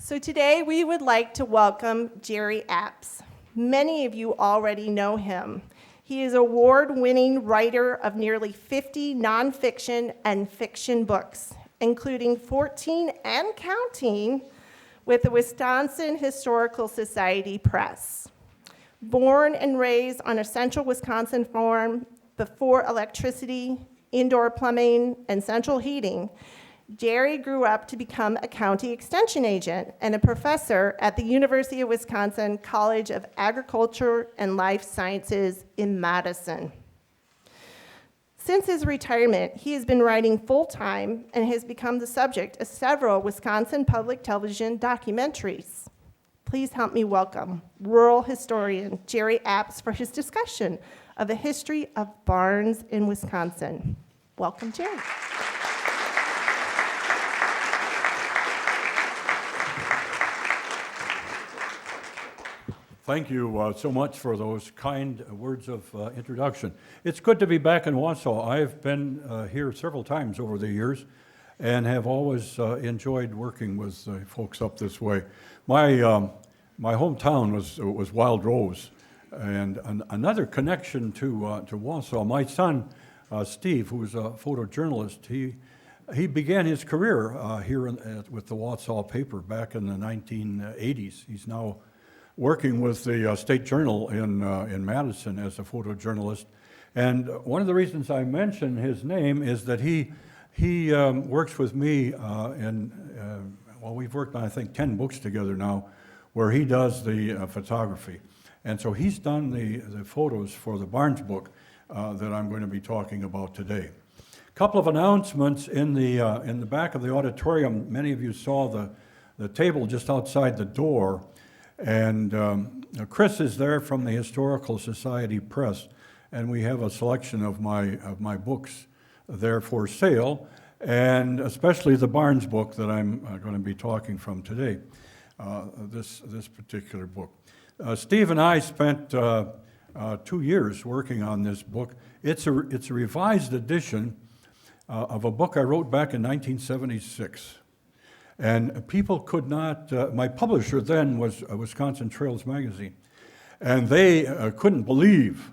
So today we would like to welcome Jerry Apps. Many of you already know him. He is an award-winning writer of nearly 50 nonfiction and fiction books, including 14 and counting with the Wisconsin Historical Society Press. Born and raised on a central Wisconsin farm before electricity, indoor plumbing, and central heating, Jerry grew up to become a county extension agent and a professor at the University of Wisconsin College of Agriculture and Life Sciences in Madison. Since his retirement, he has been writing full-time and has become the subject of several Wisconsin public television documentaries. Please help me welcome rural historian Jerry Apps for his discussion of the history of barns in Wisconsin. Welcome, Jerry. Thank you so much for those kind words of introduction. It's good to be back in Wausau. I've been here several times over the years and have always enjoyed working with folks up this way. My hometown was Wild Rose, and another connection to Wausau. My son, Steve, who's a photojournalist, he began his career here with the Wausau paper back in the 1980s. He's now working with the State Journal in Madison as a photojournalist. And one of the reasons I mention his name is that he works with me we've worked on, I think, 10 books together now, where he does the photography. And so he's done the photos for the Barnes book that I'm going to be talking about today. A couple of announcements in the back of the auditorium. Many of you saw the table just outside the door. And Chris is there from the Historical Society Press, and we have a selection of my books there for sale, and especially the Barnes book that I'm going to be talking from today, this particular book. Steve and I spent 2 years working on this book. It's a revised edition of a book I wrote back in 1976. And people could not, my publisher then was Wisconsin Trails magazine, and they couldn't believe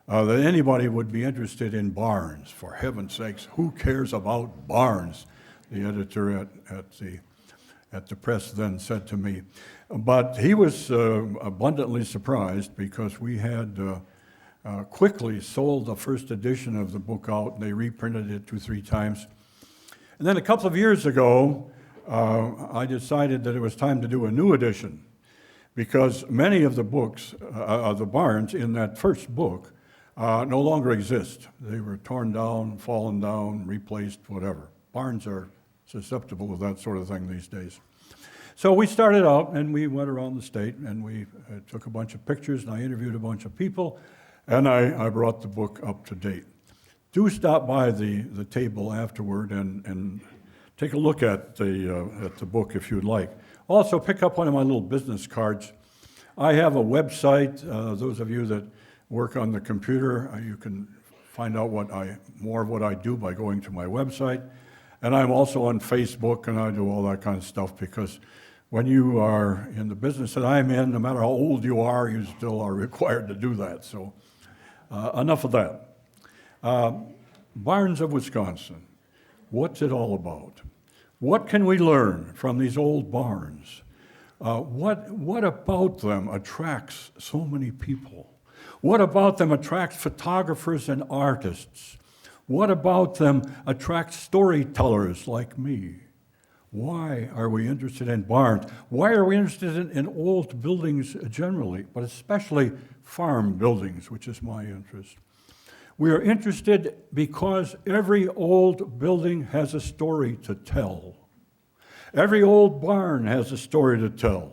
that anybody would be interested in barns. For heaven's sakes, who cares about barns? The editor at the press then said to me. But he was abundantly surprised because we had quickly sold the first edition of the book out, and they reprinted it 2-3 times. And then a couple of years ago, I decided that it was time to do a new edition because many of the books, the barns in that first book, no longer exist. They were torn down, fallen down, replaced, whatever. Barns are susceptible to that sort of thing these days. So we started out and we went around the state and we took a bunch of pictures and I interviewed a bunch of people and I brought the book up to date. Do stop by the table afterward and take a look at the book if you'd like. Also, pick up one of my little business cards. I have a website. Those of you that work on the computer, you can find out more of what I do by going to my website. And I'm also on Facebook, and I do all that kind of stuff because when you are in the business that I'm in, no matter how old you are, you still are required to do that. So enough of that. Barns of Wisconsin. What's it all about? What can we learn from these old barns? What about them attracts so many people? What about them attracts photographers and artists? What about them attracts storytellers like me? Why are we interested in barns? Why are we interested in old buildings generally, but especially farm buildings, which is my interest? We are interested because every old building has a story to tell. Every old barn has a story to tell.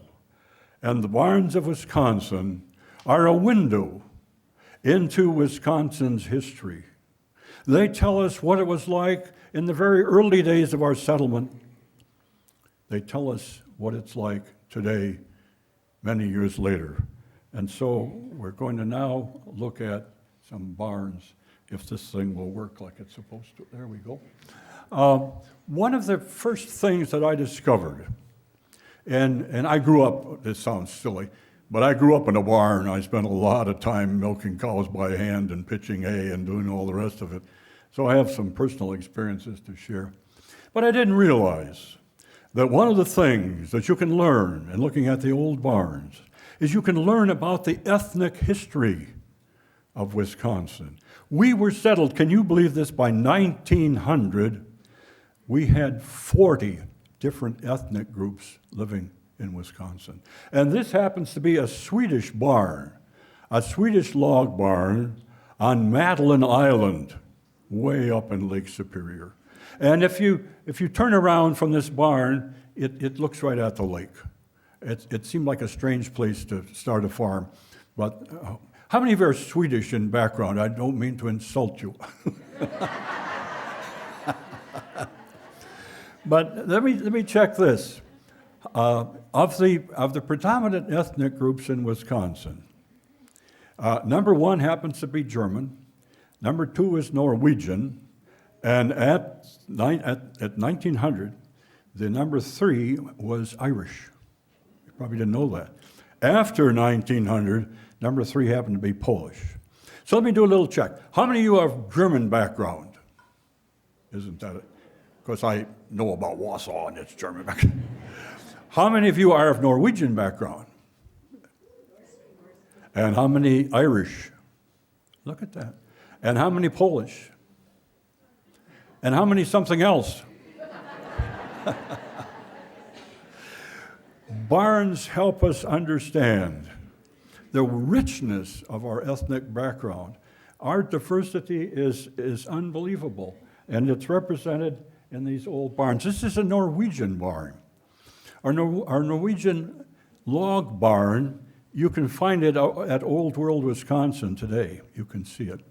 And the barns of Wisconsin are a window into Wisconsin's history. They tell us what it was like in the very early days of our settlement. They tell us what it's like today, many years later. And so we're going to now look at some barns, if this thing will work like it's supposed to. There we go. One of the first things that I discovered And I grew up, this sounds silly, but I grew up in a barn. I spent a lot of time milking cows by hand and pitching hay and doing all the rest of it. So I have some personal experiences to share. But I didn't realize that one of the things that you can learn in looking at the old barns is you can learn about the ethnic history of Wisconsin. We were settled, can you believe this, by 1900, we had 40 different ethnic groups living in Wisconsin. And this happens to be a Swedish barn, a Swedish log barn on Madeline Island, way up in Lake Superior. And if you turn around from this barn, it looks right at the lake. It seemed like a strange place to start a farm. But how many of you are Swedish in background? I don't mean to insult you. But let me check this. Of the predominant ethnic groups in Wisconsin, number one happens to be German, number two is Norwegian, and at 1900, the number three was Irish. You probably didn't know that. After 1900, number three happened to be Polish. So let me do a little check. How many of you have German background? Isn't that it? Because I know about Warsaw and its German background. How many of you are of Norwegian background? And how many Irish? Look at that. And how many Polish? And how many something else? Barns help us understand the richness of our ethnic background. Our diversity is unbelievable, and it's represented in these old barns. This is a Norwegian barn. Our Norwegian log barn, you can find it at Old World, Wisconsin today. You can see it.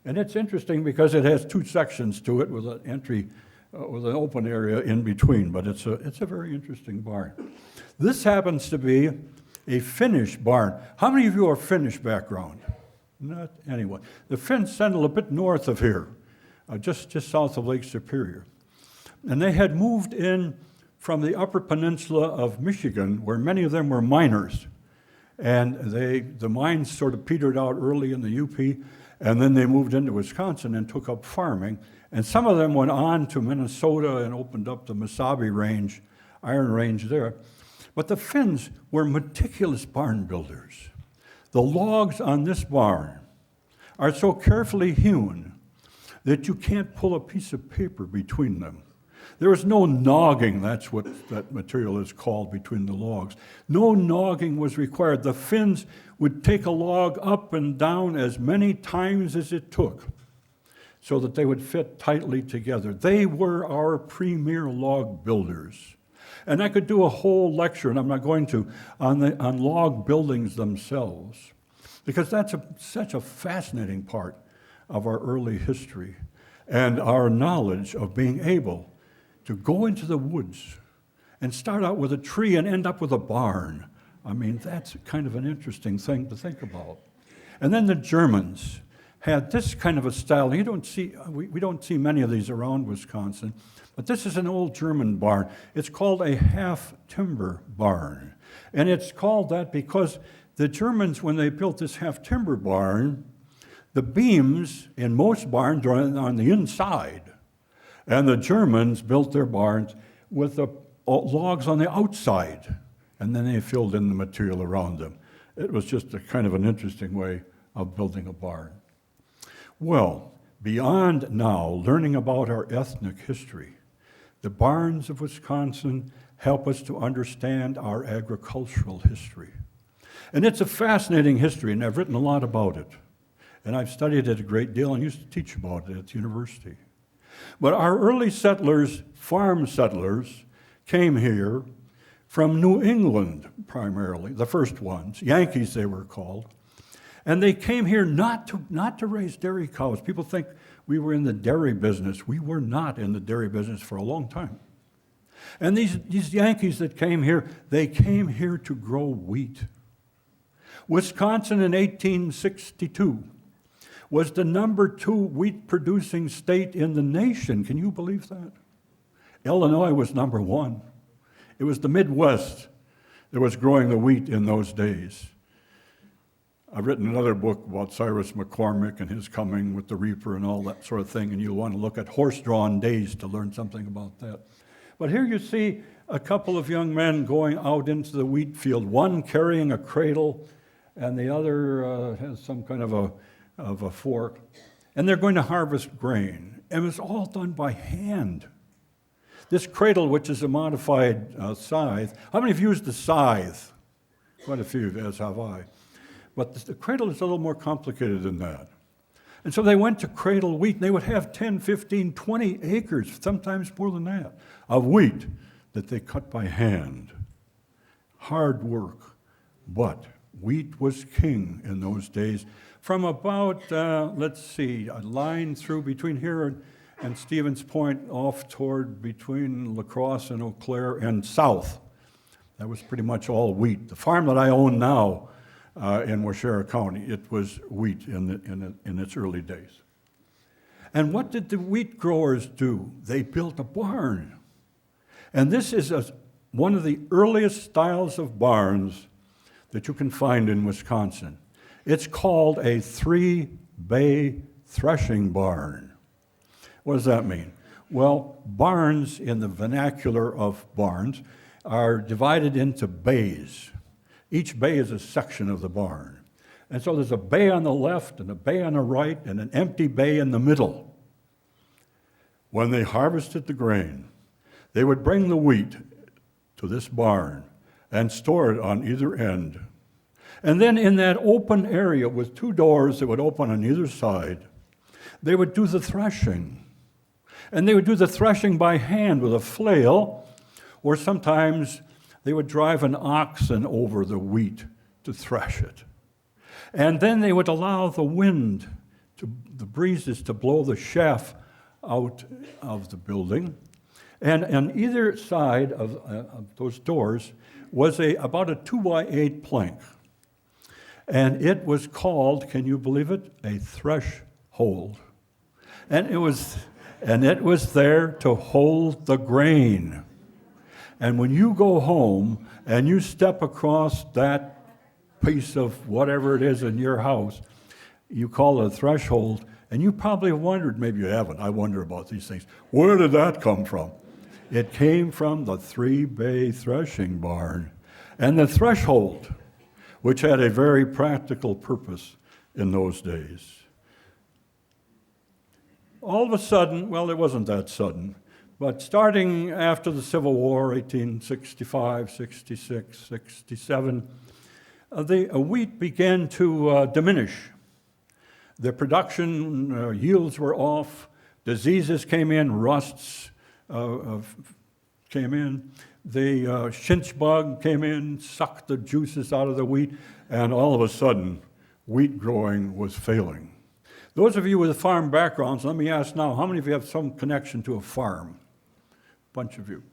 And it's interesting because it has two sections to it with an entry, with an open area in between, but it's a very interesting barn. This happens to be a Finnish barn. How many of you are Finnish background? Not anyone. The Finns settled a bit north of here, just south of Lake Superior. And they had moved in from the upper peninsula of Michigan, where many of them were miners. And the mines sort of petered out early in the UP, and then they moved into Wisconsin and took up farming. And some of them went on to Minnesota and opened up the Mesabi Range, Iron Range there. But the Finns were meticulous barn builders. The logs on this barn are so carefully hewn that you can't pull a piece of paper between them. There was no nogging, that's what that material is called, between the logs. No nogging was required. The Finns would take a log up and down as many times as it took so that they would fit tightly together. They were our premier log builders. And I could do a whole lecture, and I'm not going to, on log buildings themselves, because that's such a fascinating part of our early history and our knowledge of being able to go into the woods and start out with a tree and end up with a barn. I mean, that's kind of an interesting thing to think about. And then the Germans had this kind of a style. You don't see, we don't see many of these around Wisconsin, but this is an old German barn. It's called a half-timber barn. And it's called that because the Germans, when they built this half-timber barn, the beams in most barns are on the inside. And the Germans built their barns with the logs on the outside, and then they filled in the material around them. It was just a kind of an interesting way of building a barn. Well, beyond now learning about our ethnic history, the barns of Wisconsin help us to understand our agricultural history. And it's a fascinating history, and I've written a lot about it. And I've studied it a great deal and used to teach about it at the university. But our early settlers, farm settlers, came here from New England primarily, the first ones, Yankees they were called. And they came here not to raise dairy cows. People think we were in the dairy business. We were not in the dairy business for a long time. And these Yankees that came here, they came here to grow wheat. Wisconsin in 1862 was the number 2 wheat-producing state in the nation. Can you believe that? Illinois was number 1. It was the Midwest that was growing the wheat in those days. I've written another book about Cyrus McCormick and his coming with the reaper and all that sort of thing, and you'll want to look at horse-drawn days to learn something about that. But here you see a couple of young men going out into the wheat field, one carrying a cradle, and the other has some kind of a fork. And they're going to harvest grain. And it was all done by hand. This cradle, which is a modified scythe, how many of you used the scythe? Quite a few, as have I. But the cradle is a little more complicated than that. And so they went to cradle wheat, and they would have 10, 15, 20 acres, sometimes more than that, of wheat that they cut by hand. Hard work. But wheat was king in those days. From about, let's see, a line through between here and Stevens Point off toward between La Crosse and Eau Claire and south. That was pretty much all wheat. The farm that I own now in Waushara County, it was wheat in its early days. And what did the wheat growers do? They built a barn. And this is one of the earliest styles of barns that you can find in Wisconsin. It's called a 3-bay threshing barn. What does that mean? Well, barns in the vernacular of barns are divided into bays. Each bay is a section of the barn. And so there's a bay on the left and a bay on the right and an empty bay in the middle. When they harvested the grain, they would bring the wheat to this barn and store it on either end. And then in that open area with 2 doors that would open on either side, they would do the threshing. And they would do the threshing by hand with a flail, or sometimes they would drive an oxen over the wheat to thresh it. And then they would allow the wind, the breezes, to blow the chaff out of the building. And on either side of those doors was about a 2x8 plank. And it was called, can you believe it, a threshold. And it was there to hold the grain. And when you go home and you step across that piece of whatever it is in your house, you call it a threshold, and you probably wondered, maybe you haven't, I wonder about these things, where did that come from? It came from the 3-bay threshing barn. And the threshold, which had a very practical purpose in those days. All of a sudden, well, it wasn't that sudden, but starting after the Civil War, 1865, 66, 67, the wheat began to diminish. The production yields were off, diseases came in, rusts came in, the chinch bug came in, sucked the juices out of the wheat, and all of a sudden, wheat growing was failing. Those of you with farm backgrounds, let me ask now, how many of you have some connection to a farm? A bunch of you.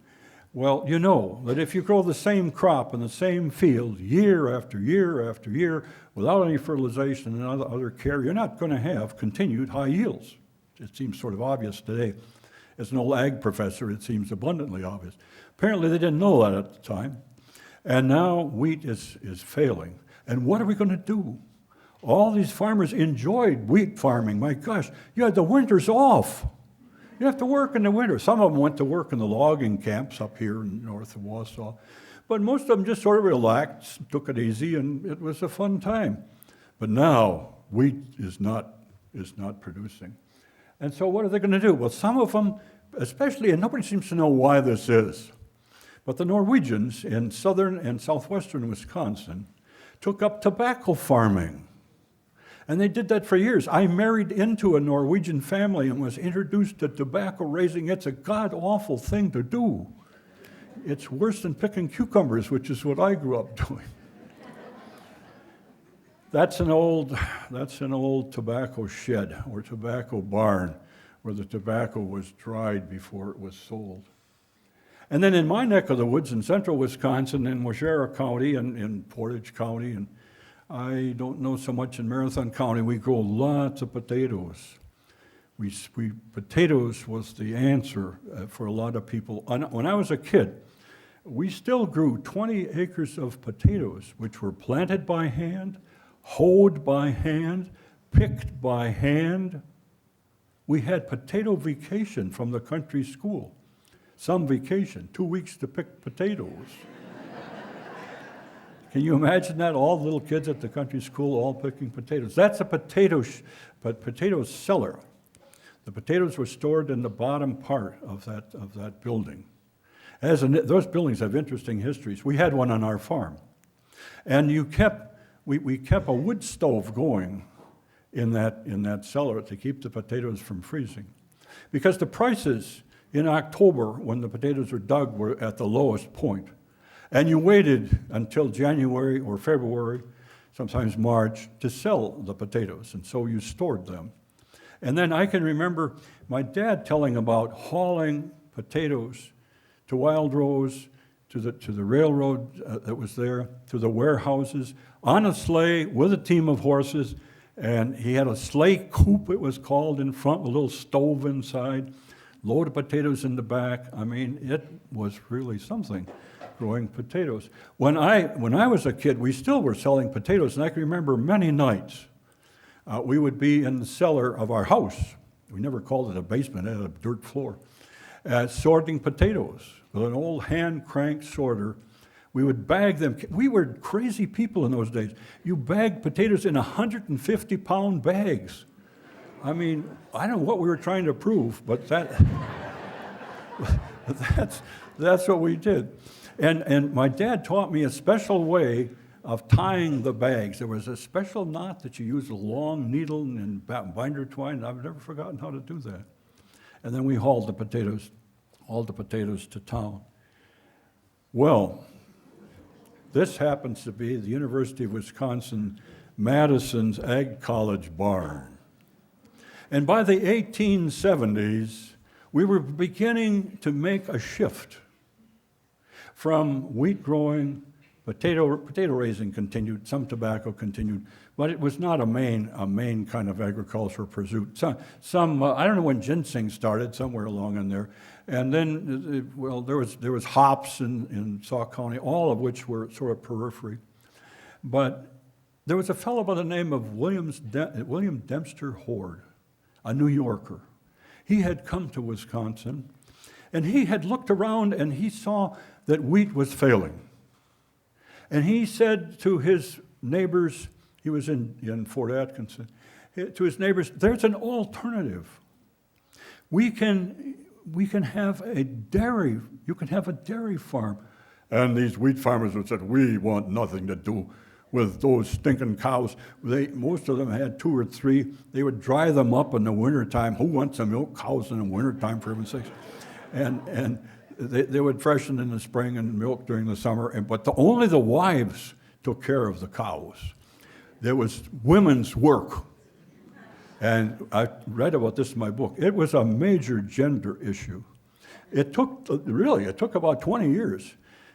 Well, you know that if you grow the same crop in the same field year after year after year without any fertilization and other care, you're not going to have continued high yields. It seems sort of obvious today. As an old ag professor, it seems abundantly obvious. Apparently, they didn't know that at the time. And now wheat is failing. And what are we going to do? All these farmers enjoyed wheat farming. My gosh, you had the winters off. You have to work in the winter. Some of them went to work in the logging camps up here in north of Wausau. But most of them just sort of relaxed, took it easy, and it was a fun time. But now, wheat is not producing. And so what are they going to do? Well, some of them, especially, and nobody seems to know why this is, but the Norwegians in southern and southwestern Wisconsin took up tobacco farming. And they did that for years. I married into a Norwegian family and was introduced to tobacco raising. It's a god-awful thing to do. It's worse than picking cucumbers, which is what I grew up doing. That's an old tobacco shed or tobacco barn where the tobacco was dried before it was sold. And then in my neck of the woods in central Wisconsin, in Waushara County and in Portage County, and I don't know so much in Marathon County, we grow lots of potatoes. Potatoes was the answer for a lot of people. When I was a kid, we still grew 20 acres of potatoes, which were planted by hand, hoed by hand, picked by hand. We had potato vacation from the country school. Some vacation, 2 weeks to pick potatoes. Can you imagine that? All the little kids at the country school all picking potatoes. That's a potato cellar. The potatoes were stored in the bottom part of that building. Those buildings have interesting histories. We had one on our farm. And we kept a wood stove going in that cellar to keep the potatoes from freezing. Because the prices in October, when the potatoes were dug, were at the lowest point. And you waited until January or February, sometimes March, to sell the potatoes. And so you stored them. And then I can remember my dad telling about hauling potatoes to Wild Rose, to the railroad that was there, to the warehouses, on a sleigh with a team of horses. And he had a sleigh coop, it was called, in front, with a little stove inside, load of potatoes in the back. I mean, it was really something, growing potatoes. When I was a kid, we still were selling potatoes, and I can remember many nights we would be in the cellar of our house. We never called it a basement, it had a dirt floor, sorting potatoes with an old hand crank sorter. We would bag them. We were crazy people in those days. You bagged potatoes in 150-pound bags. I mean, I don't know what we were trying to prove, but that's what we did. And my dad taught me a special way of tying the bags. There was a special knot that you used, a long needle and binder twine. I've never forgotten how to do that. And then we hauled the potatoes to town. Well, this happens to be the University of Wisconsin, Madison's Ag College barn. And by the 1870s, we were beginning to make a shift from wheat growing. Potato raising continued, some tobacco continued, but it was not a main kind of agricultural pursuit. Some I don't know when ginseng started, somewhere along in there, and then there was hops in Sauk County, all of which were sort of periphery. But there was a fellow by the name of William Dempster Horde, a New Yorker. He had come to Wisconsin, and he had looked around and he saw that wheat was failing. And he said to his neighbors, he was in Fort Atkinson, to his neighbors, there's an alternative. We can have a dairy, you can have a dairy farm. And these wheat farmers would say, we want nothing to do with those stinking cows. Most of them had 2 or 3. They would dry them up in the wintertime. Who wants to milk cows in the wintertime, for heaven's sakes? And they would freshen in the spring and milk during the summer, but only the wives took care of the cows. There was women's work. And I read about this in my book. It was a major gender issue. It took about 20 years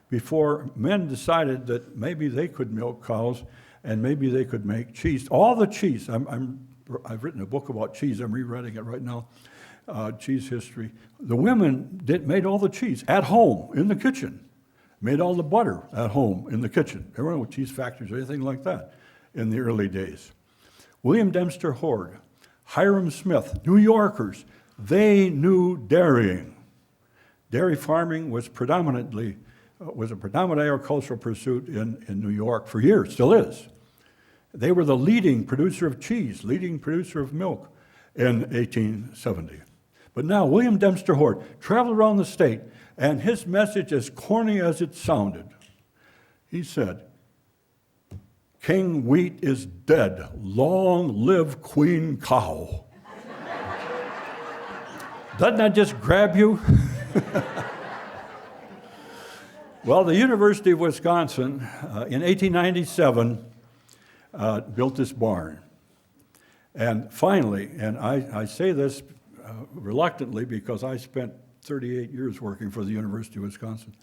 before men decided that maybe they could milk cows and maybe they could make cheese. All the cheese, I've written a book about cheese, I'm rewriting it right now. Cheese history. The women made all the cheese at home in the kitchen, made all the butter at home in the kitchen. There were no cheese factories or anything like that in the early days. William Dempster Horde, Hiram Smith, New Yorkers, they knew dairying. Dairy farming was a predominant agricultural pursuit in New York for years, still is. They were the leading producer of cheese, leading producer of milk in 1870. But now William Dempster Horde traveled around the state, and his message, as corny as it sounded, he said, King Wheat is dead. Long live Queen Cow. Doesn't that just grab you? Well, the University of Wisconsin, in 1897, built this barn. And finally, and I say this reluctantly because I spent 38 years working for the University of Wisconsin.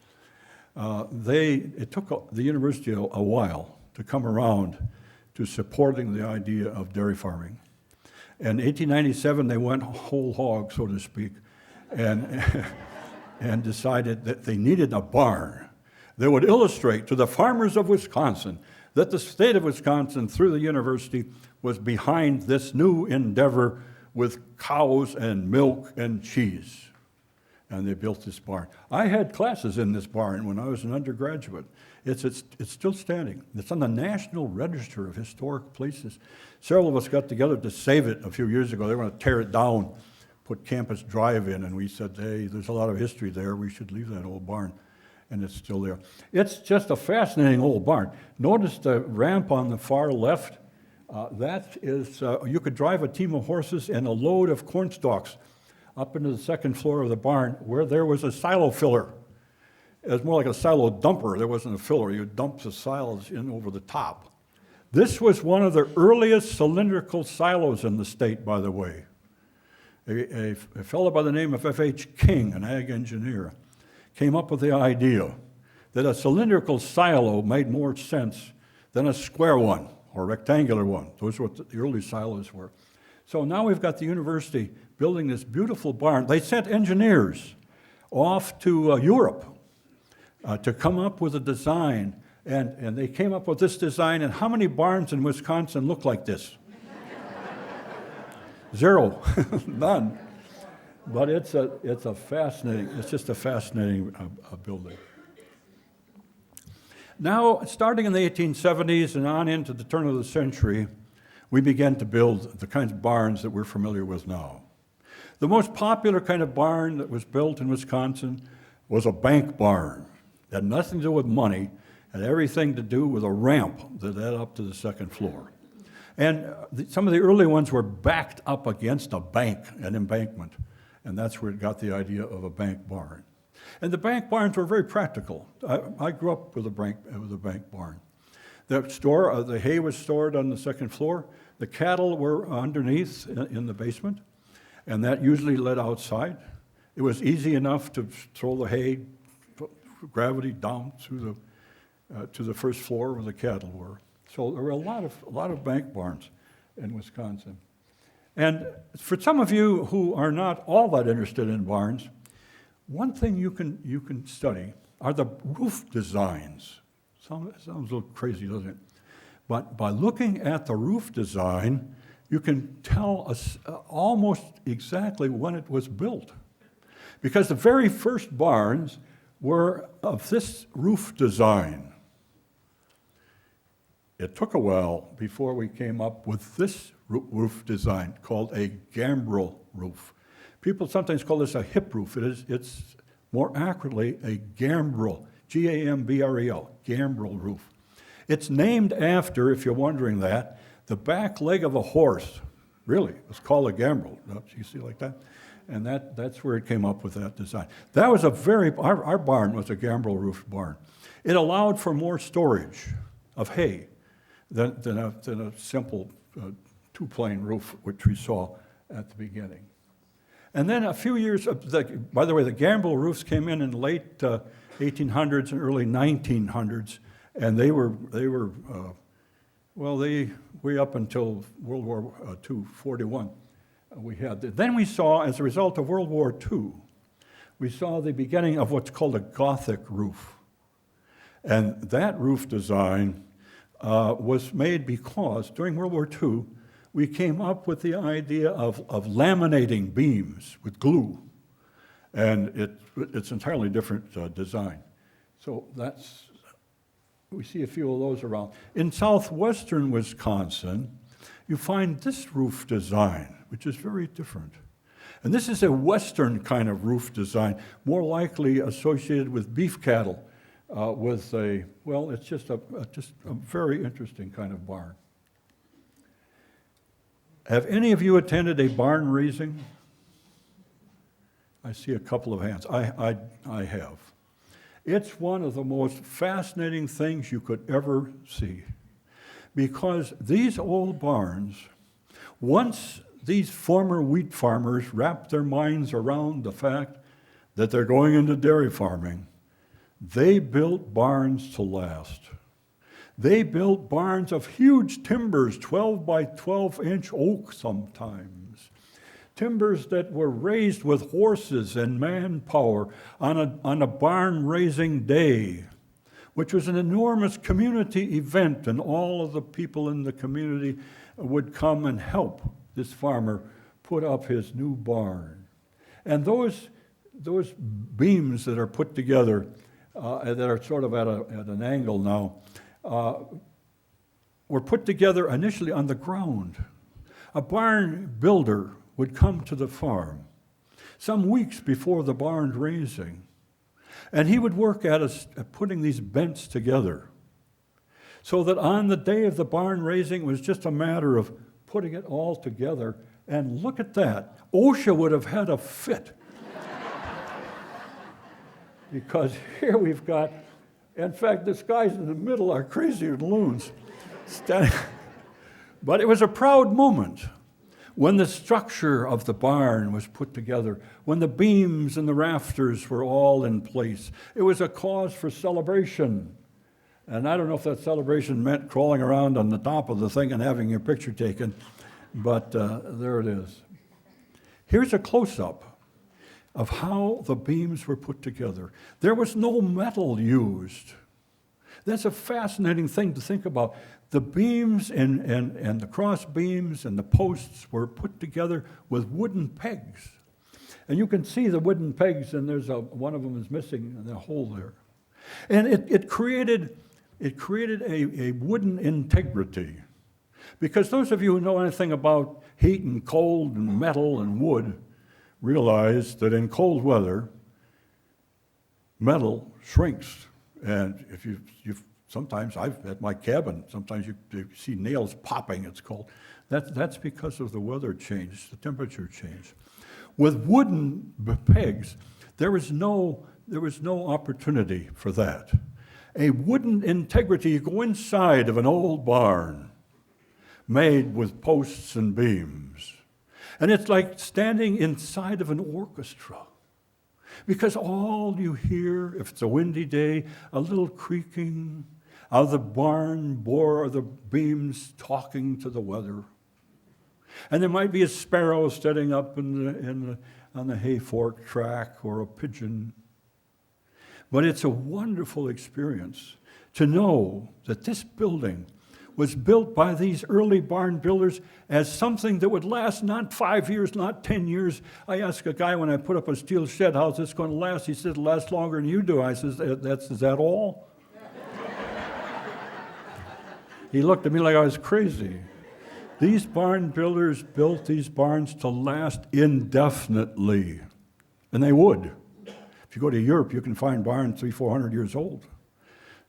It took the university a while to come around to supporting the idea of dairy farming. In 1897, they went whole hog, so to speak, and decided that they needed a barn. that would illustrate to the farmers of Wisconsin that the state of Wisconsin, through the university, was behind this new endeavor with cows and milk and cheese. And they built this barn. I had classes in this barn when I was an undergraduate. It's still standing. It's on the National Register of Historic Places. Several of us got together to save it a few years ago. They were going to tear it down, put Campus Drive in, and we said, hey, there's a lot of history there. We should leave that old barn. And it's still there. It's just a fascinating old barn. Notice the ramp on the far left. That is, you could drive a team of horses and a load of corn stalks up into the second floor of the barn where there was a silo filler. It was more like a silo dumper. There wasn't a filler. You dump the silos in over the top. This was one of the earliest cylindrical silos in the state, by the way. A fellow by the name of F.H. King, an ag engineer, came up with the idea that a cylindrical silo made more sense than a square one or rectangular one. Those were what the early silos were. So now we've got the university building this beautiful barn. They sent engineers off to Europe to come up with a design, and they came up with this design, and how many barns in Wisconsin look like this? Zero, none. But it's just a fascinating building. Now, starting in the 1870s and on into the turn of the century, we began to build the kinds of barns that we're familiar with now. The most popular kind of barn that was built in Wisconsin was a bank barn. It had nothing to do with money, had everything to do with a ramp that led up to the second floor. And some of the early ones were backed up against a bank, an embankment, and that's where it got the idea of a bank barn. And the bank barns were very practical. I grew up with a bank barn. The hay was stored on the second floor. The cattle were underneath in the basement, and that usually led outside. It was easy enough to throw the hay, gravity down to the first floor where the cattle were. So there were a lot of bank barns in Wisconsin. And for some of you who are not all that interested in barns, one thing you can study are the roof designs. Sounds a little crazy, doesn't it? But by looking at the roof design, you can tell us almost exactly when it was built. Because the very first barns were of this roof design. It took a while before we came up with this roof design called a gambrel roof. People sometimes call this a hip roof. It's more accurately a gambrel, G-A-M-B-R-E-L, gambrel roof. It's named after, if you're wondering that, the back leg of a horse. Really, it's called a gambrel. You see like that? And that's where it came up with that design. That was our barn was a gambrel roof barn. It allowed for more storage of hay than a simple two-plane roof, which we saw at the beginning. And then a few years, by the way, the gambrel roofs came in the late 1800s and early 1900s, and they were way up until World War II, 41. We had. Then we saw, as a result of World War II, we saw the beginning of what's called a Gothic roof. And that roof design was made because during World War II, we came up with the idea of laminating beams with glue. And it's entirely different design. So we see a few of those around. In southwestern Wisconsin, you find this roof design, which is very different. And this is a western kind of roof design, more likely associated with beef cattle, it's just a very interesting kind of barn. Have any of you attended a barn raising? I see a couple of hands. I have. It's one of the most fascinating things you could ever see, because these old barns, once these former wheat farmers wrapped their minds around the fact that they're going into dairy farming, they built barns to last. They built barns of huge timbers, 12 by 12 inch oak sometimes. Timbers that were raised with horses and manpower on a barn raising day. which was an enormous community event, and all of the people in the community would come and help this farmer put up his new barn. And those beams that are put together, that are sort of at an angle now, were put together initially on the ground. A barn builder would come to the farm some weeks before the barn raising, and he would work at putting these bents together, so that on the day of the barn raising, it was just a matter of putting it all together. And look at that. OSHA would have had a fit. Because here we've got, in fact, this guys in the middle are crazier than loons. But it was a proud moment when the structure of the barn was put together, when the beams and the rafters were all in place. It was a cause for celebration. And I don't know if that celebration meant crawling around on the top of the thing and having your picture taken, but there it is. Here's a close-up of how the beams were put together. There was no metal used. That's a fascinating thing to think about. The beams and the cross beams and the posts were put together with wooden pegs. And you can see the wooden pegs, and there's one of them is missing in the hole there. And it created a wooden integrity. Because those of you who know anything about heat and cold and metal and wood realize that in cold weather, metal shrinks. And if you've sometimes at my cabin, sometimes you see nails popping, it's called. That's because of the weather change, the temperature change. With wooden pegs, there was no opportunity for that. A wooden integrity, you go inside of an old barn made with posts and beams. And it's like standing inside of an orchestra. Because all you hear, if it's a windy day, a little creaking of the barn door or the beams talking to the weather. And there might be a sparrow setting up on the hay fork track, or a pigeon. But it's a wonderful experience to know that this building was built by these early barn builders as something that would last not 5 years, not 10 years. I asked a guy when I put up a steel shed, how's this going to last? He said, it'll last longer than you do. I said, is that all? He looked at me like I was crazy. These barn builders built these barns to last indefinitely, and they would. If you go to Europe, you can find barns 300-400 years old.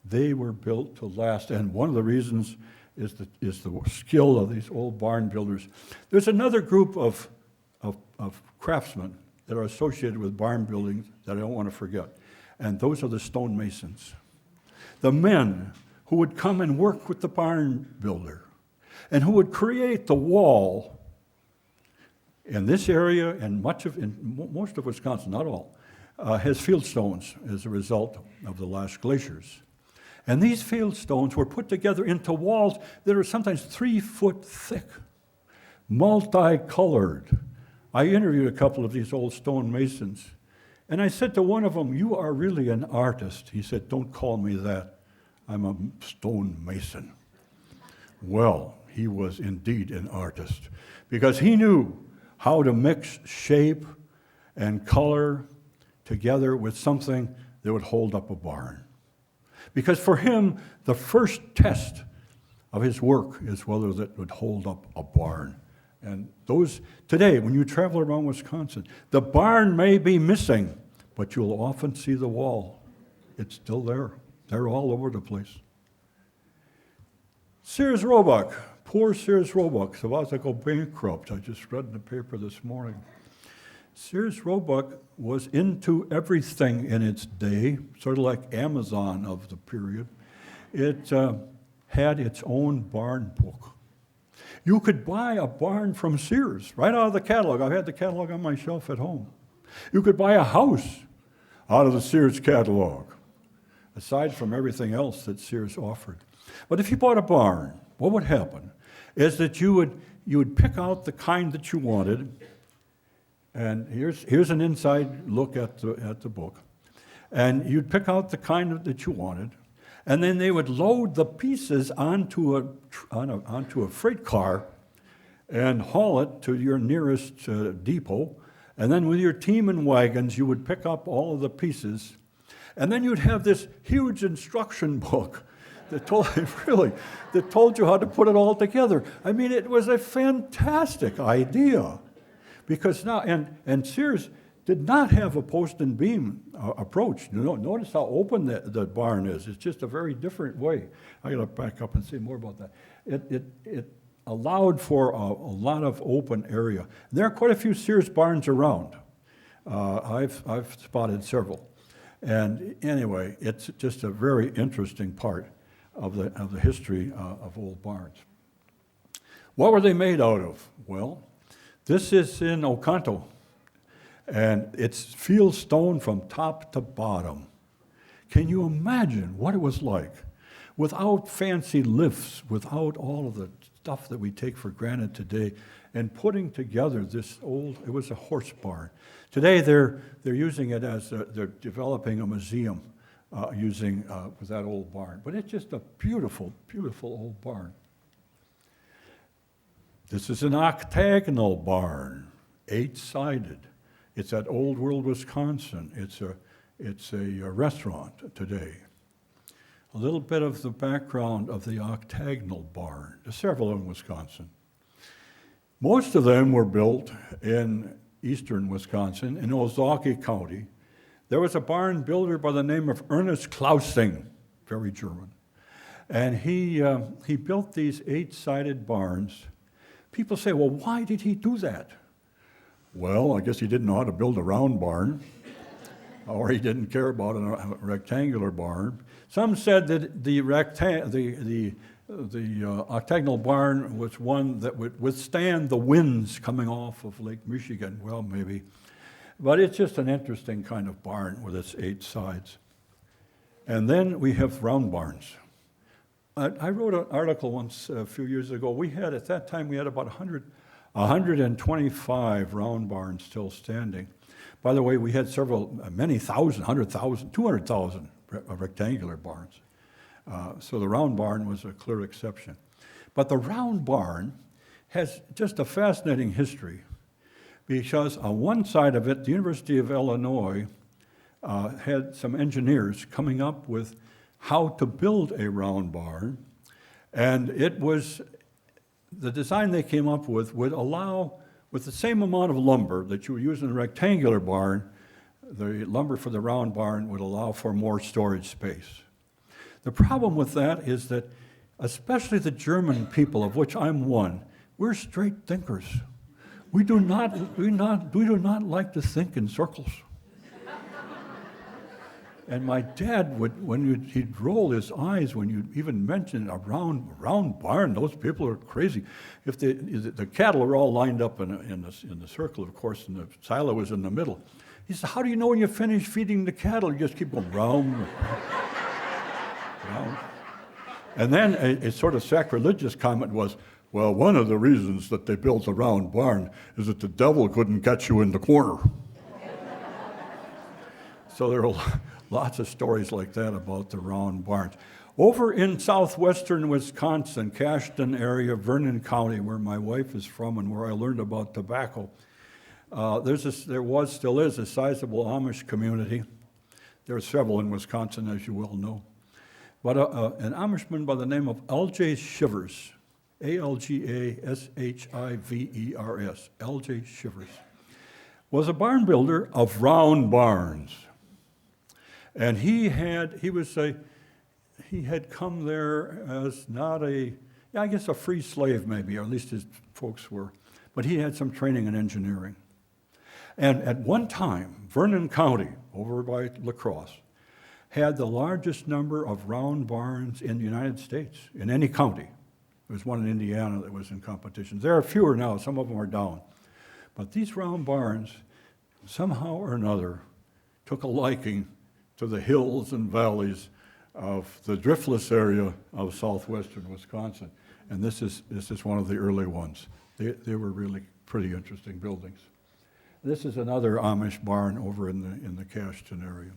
They were built to last, and one of the reasons is the skill of these old barn builders. There's another group of craftsmen that are associated with barn building that I don't want to forget, and those are the stonemasons. The men who would come and work with the barn builder, and who would create the wall in this area and most of Wisconsin, not all, has fieldstones as a result of the last glaciers. And these fieldstones were put together into walls that are sometimes 3 foot thick, multicolored. I interviewed a couple of these old stonemasons, and I said to one of them, "You are really an artist." He said, "Don't call me that. I'm a stonemason." Well, he was indeed an artist, because he knew how to mix shape and color together with something that would hold up a barn. Because for him, the first test of his work is whether that would hold up a barn. And those, today, when you travel around Wisconsin, the barn may be missing, but you'll often see the wall. It's still there. They're all over the place. Sears Roebuck, poor Sears Roebuck, is about to go bankrupt. I just read in the paper this morning. Sears Roebuck was into everything in its day, sort of like Amazon of the period. It had its own barn book. You could buy a barn from Sears, right out of the catalog. I've had the catalog on my shelf at home. You could buy a house out of the Sears catalog, aside from everything else that Sears offered. But if you bought a barn, what would happen is that you would pick out the kind that you wanted. And here's an inside look at the book. And you'd pick out the kind that you wanted, And then they would load the pieces onto a freight car and haul it to your nearest depot. And then with your team and wagons, you would pick up all of the pieces. And then you'd have this huge instruction book that told you how to put it all together. I mean, it was a fantastic idea. Because now, and Sears did not have a post and beam approach. Notice how open the barn is. It's just a very different way. I got to back up and say more about that. It allowed for a lot of open area. There are quite a few Sears barns around. I've spotted several. And anyway, it's just a very interesting part of the history of old barns. What were they made out of? Well, this is in Oconto, and it's fieldstone from top to bottom. Can you imagine what it was like without fancy lifts, without all of the stuff that we take for granted today, and putting together this it was a horse barn. Today they're using it as they're developing a museum with that old barn. But it's just a beautiful, beautiful old barn. This is an octagonal barn, 8-sided. It's at Old World, Wisconsin. It's a restaurant today. A little bit of the background of the octagonal barn. There's several in Wisconsin. Most of them were built in eastern Wisconsin, in Ozaukee County. There was a barn builder by the name of Ernest Klausing, very German. And he built these 8-sided barns. People say, well, why did he do that? Well, I guess he didn't know how to build a round barn, or he didn't care about a rectangular barn. Some said that the octagonal barn was one that would withstand the winds coming off of Lake Michigan. Well, maybe. But it's just an interesting kind of barn with its 8 sides. And then we have round barns. I wrote an article once a few years ago. At that time, we had about 125 round barns still standing. By the way, we had many thousand, 100,000, 200,000 rectangular barns. So the round barn was a clear exception. But the round barn has just a fascinating history because on one side of it, the University of Illinois had some engineers coming up with how to build a round barn, and the design they came up with would allow, with the same amount of lumber that you would use in a rectangular barn, the lumber for the round barn would allow for more storage space. The problem with that is that, especially the German people, of which I'm one, we're straight thinkers. We do not like to think in circles. And my dad he'd roll his eyes when you even mentioned a round barn. Those people are crazy. If the cattle are all lined up in the circle, of course, and the silo was in the middle. He said, how do you know when you finish feeding the cattle? You just keep going round, round. And then a sort of sacrilegious comment was, well, one of the reasons that they built a round barn is that the devil couldn't catch you in the corner. So there are lots of stories like that about the round barns. Over in southwestern Wisconsin, Cashton area, Vernon County, where my wife is from and where I learned about tobacco, still is a sizable Amish community. There are several in Wisconsin, as you well know. But an Amishman by the name of L.J. Shivers, Algashivers, L.J. Shivers, was a barn builder of round barns. And he had come there as not a free slave maybe, or at least his folks were, but he had some training in engineering. And at one time, Vernon County, over by La Crosse, had the largest number of round barns in the United States, in any county. There was one in Indiana that was in competition. There are fewer now, some of them are down. But these round barns, somehow or another, took a liking to the hills and valleys of the driftless area of southwestern Wisconsin. And this is one of the early ones. They were really pretty interesting buildings. This is another Amish barn over in the Cashton area.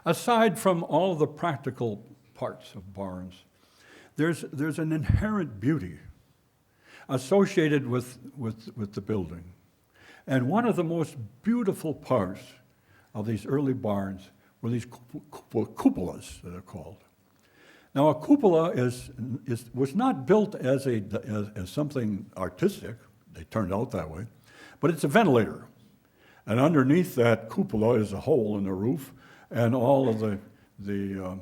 Aside from all the practical parts of barns, there's an inherent beauty associated with the building. And one of the most beautiful parts of these early barns were these cupolas that are called. Now, a cupola was not built as something artistic. They turned out that way, but it's a ventilator. And underneath that cupola is a hole in the roof, and all of the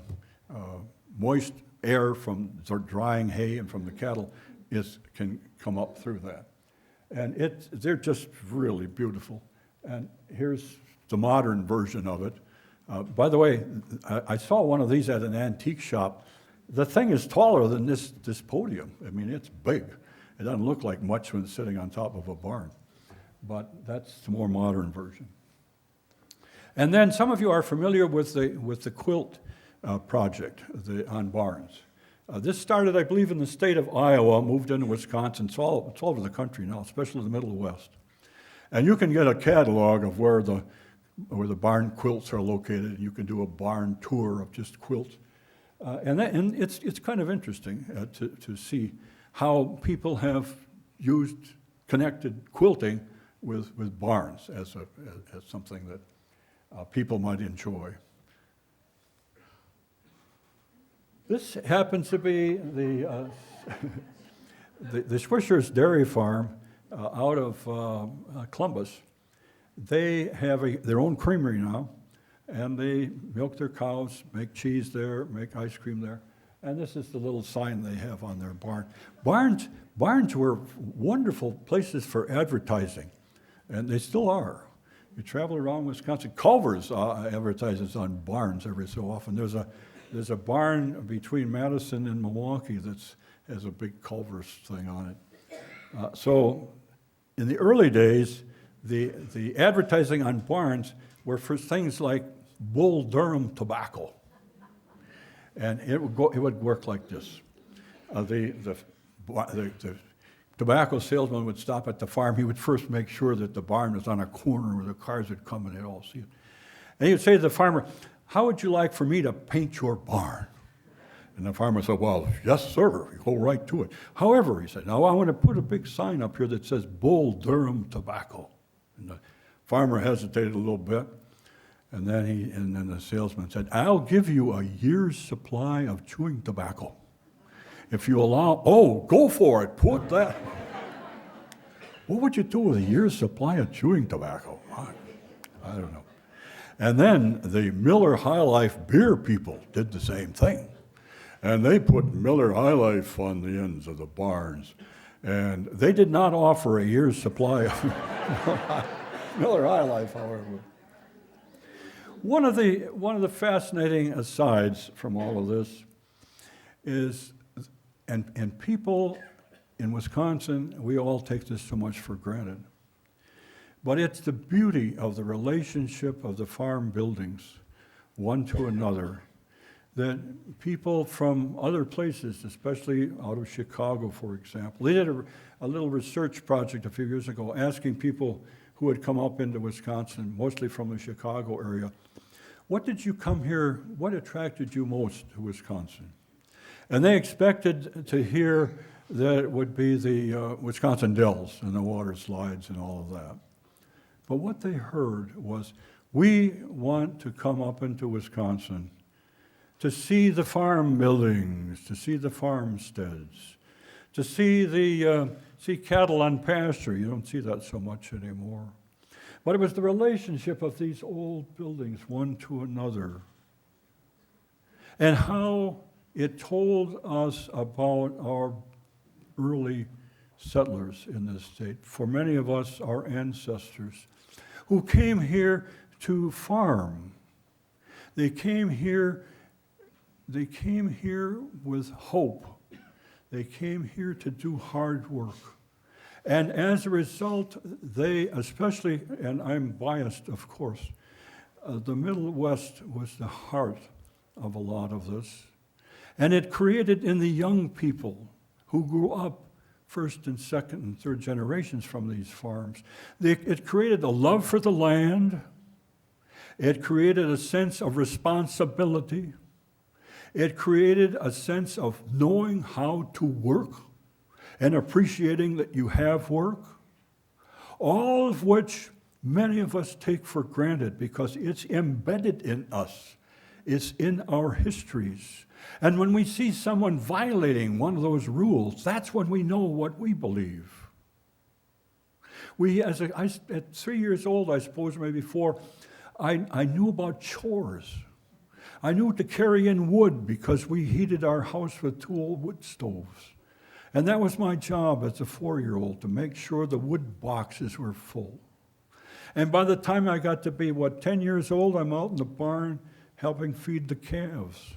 moist air from drying hay and from the cattle can come up through that. And they're just really beautiful. And here's the modern version of it. By the way, I saw one of these at an antique shop. The thing is taller than this podium. I mean, it's big. It doesn't look like much when it's sitting on top of a barn. But that's the more modern version. And then some of you are familiar with the quilt project on barns. This started, I believe, in the state of Iowa, moved into Wisconsin. It's all over the country now, especially the Middle West. And you can get a catalog of where the barn quilts are located, and you can do a barn tour of just quilts. And it's kind of interesting to see how people have connected quilting with barns as something that people might enjoy. This happens to be the Swisher's Dairy Farm out of Columbus. They have their own creamery now, and they milk their cows, make cheese there, make ice cream there. And this is the little sign they have on their barn. Barns were wonderful places for advertising, and they still are. You travel around Wisconsin. Culver's advertises on barns every so often. There's a barn between Madison and Milwaukee that has a big Culver's thing on it. So in the early days, the advertising on barns were for things like Bull Durham tobacco. And it would work like this. The tobacco salesman would stop at the farm. He would first make sure that the barn was on a corner where the cars would come and they'd all see it. And he would say to the farmer, "How would you like for me to paint your barn?" And the farmer said, "Well, yes, sir, you go right to it. However," he said, "now I want to put a big sign up here that says Bull Durham tobacco." And the farmer hesitated a little bit, and then the salesman said, "I'll give you a year's supply of chewing tobacco. If you allow," "Oh, go for it, put that." What would you do with a year's supply of chewing tobacco? I don't know. And then the Miller High Life beer people did the same thing. And they put Miller High Life on the ends of the barns. And they did not offer a year's supply of Miller High Life, however. One of the fascinating asides from all of this is, and people in Wisconsin, we all take this so much for granted, but it's the beauty of the relationship of the farm buildings, one to another, that people from other places, especially out of Chicago, for example, they did a little research project a few years ago asking people who had come up into Wisconsin, mostly from the Chicago area, what attracted you most to Wisconsin? And they expected to hear that it would be the Wisconsin Dells and the water slides and all of that. But what they heard was, we want to come up into Wisconsin to see the farm buildings, to see the farmsteads, to see cattle on pasture. You don't see that so much anymore. But it was the relationship of these old buildings, one to another, and how it told us about our early settlers in this state. For many of us, our ancestors, who came here to farm. They came here with hope. They came here to do hard work. And as a result, they especially, and I'm biased, of course, the Middle West was the heart of a lot of this. And it created in the young people who grew up first and second and third generations from these farms, it created a love for the land. It created a sense of responsibility. It created a sense of knowing how to work and appreciating that you have work, all of which many of us take for granted because it's embedded in us. It's in our histories. And when we see someone violating one of those rules, that's when we know what we believe. At 3 years old, I suppose, maybe 4, I knew about chores. I knew to carry in wood because we heated our house with 2 old wood stoves. And that was my job as a 4-year-old, to make sure the wood boxes were full. And by the time I got to be, 10 years old, I'm out in the barn helping feed the calves.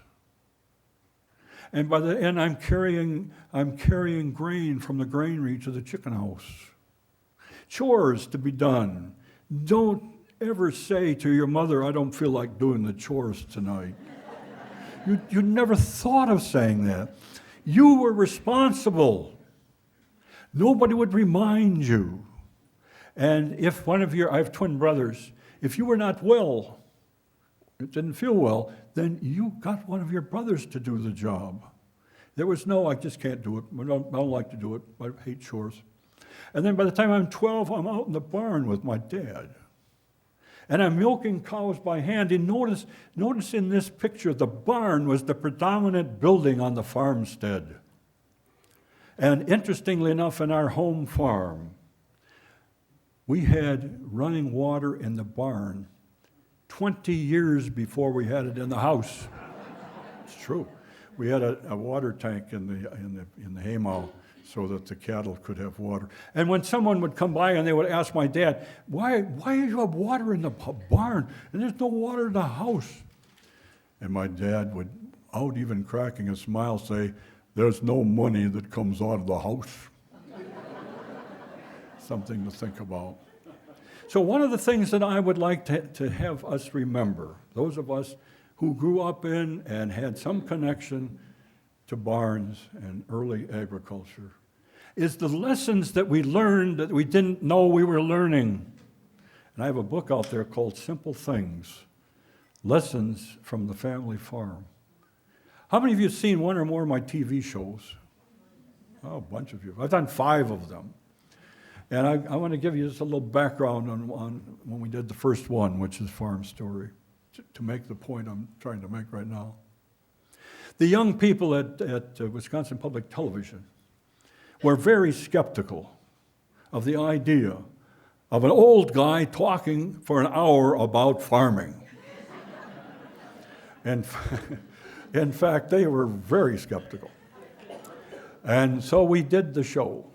And by the end, I'm carrying grain from the granary to the chicken house. Chores to be done. Don't ever say to your mother, I don't feel like doing the chores tonight. You never thought of saying that. You were responsible. Nobody would remind you. And if one of I have twin brothers, if you were not well, it didn't feel well, then you got one of your brothers to do the job. There was no, I just can't do it. I don't like to do it. I hate chores. And then by the time I'm 12, I'm out in the barn with my dad. And I'm milking cows by hand. And notice in this picture, the barn was the predominant building on the farmstead. And interestingly enough, in our home farm, we had running water in the barn 20 years before we had it in the house. It's true. We had a water tank in the haymow so that the cattle could have water. And when someone would come by and they would ask my dad, why do you have water in the barn and there's no water in the house? And my dad would, out even cracking a smile, say, there's no money that comes out of the house. Something to think about. So one of the things that I would like to have us remember, those of us who grew up in and had some connection to barns and early agriculture, is the lessons that we learned that we didn't know we were learning. And I have a book out there called Simple Things, Lessons from the Family Farm. How many of you have seen one or more of my TV shows? Oh, a bunch of you. I've done 5 of them. And I want to give you just a little background on when we did the first one, which is Farm Story, to make the point I'm trying to make right now. The young people at Wisconsin Public Television were very skeptical of the idea of an old guy talking for an hour about farming. And in fact, they were very skeptical. And so we did the show.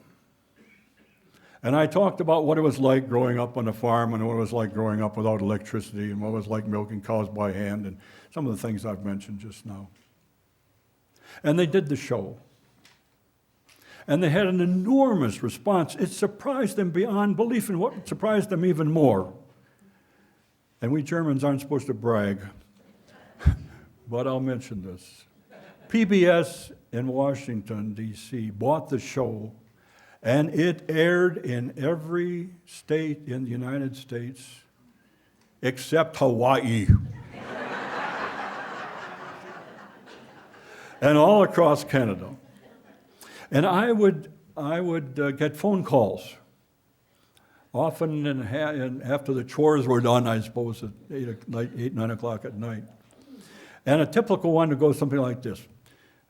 And I talked about what it was like growing up on a farm and what it was like growing up without electricity and what it was like milking cows by hand and some of the things I've mentioned just now. And they did the show. And they had an enormous response. It surprised them beyond belief, and what surprised them even more. And we Germans aren't supposed to brag, but I'll mention this. PBS in Washington, D.C. bought the show, and it aired in every state in the United States except Hawaii. And all across Canada. And I would get phone calls, often after the chores were done, I suppose, at 8, 9 o'clock at night. And a typical one would go something like this.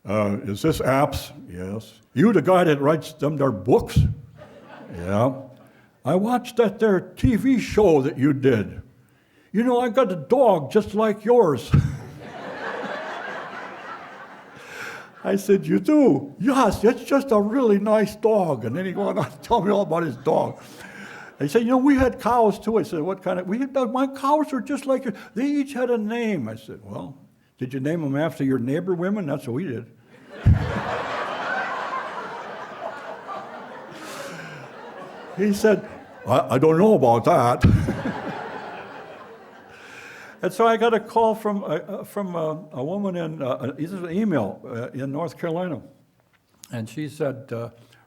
Is this Apps? Yes. You the guy that writes them their books? Yeah. I watched that there TV show that you did. You know, I got a dog just like yours. I said, you do? Yes, it's just a really nice dog. And then he went on to tell me all about his dog. He said, you know, we had cows too. I said, what kind of? My cows are just like yours. They each had a name. I said, well, did you name them after your neighbor women? That's what we did. He said, I don't know about that. And so I got a call from a woman this is an email in North Carolina. And she said,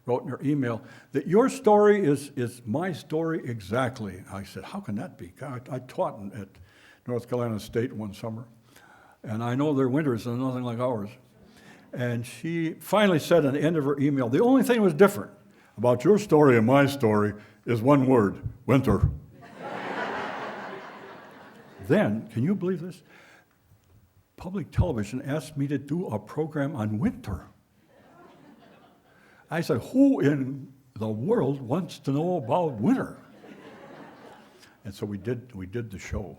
wrote in her email, that your story is my story exactly. I said, how can that be? God, I taught at North Carolina State one summer. And I know their winters are nothing like ours. And she finally said at the end of her email, the only thing that was different about your story and my story is one word, winter. Then, can you believe this? Public television asked me to do a program on winter. I said, who in the world wants to know about winter? And so we did the show.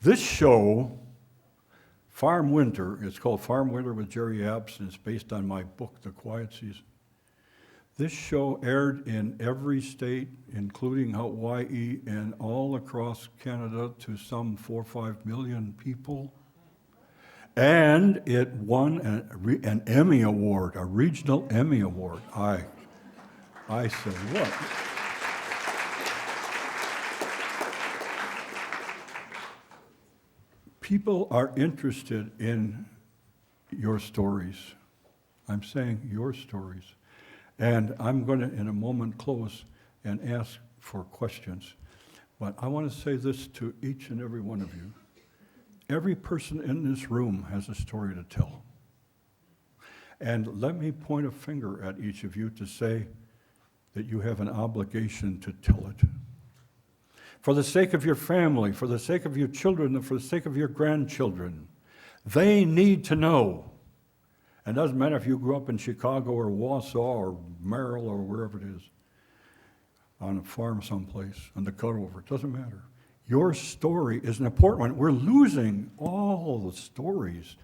This show, Farm Winter, it's called Farm Winter with Jerry Apps, and it's based on my book, The Quiet Season. This show aired in every state, including Hawaii, and all across Canada to some 4 or 5 million people. And it won an Emmy Award, a regional Emmy Award. I said, what? People are interested in your stories. I'm saying your stories. And I'm going to, in a moment, close and ask for questions. But I want to say this to each and every one of you. Every person in this room has a story to tell. And let me point a finger at each of you to say that you have an obligation to tell it. For the sake of your family, for the sake of your children, and for the sake of your grandchildren, they need to know. And it doesn't matter if you grew up in Chicago or Wausau or Merrill or wherever it is, on a farm someplace, on the cutover, it doesn't matter. Your story is an important one. We're losing all the stories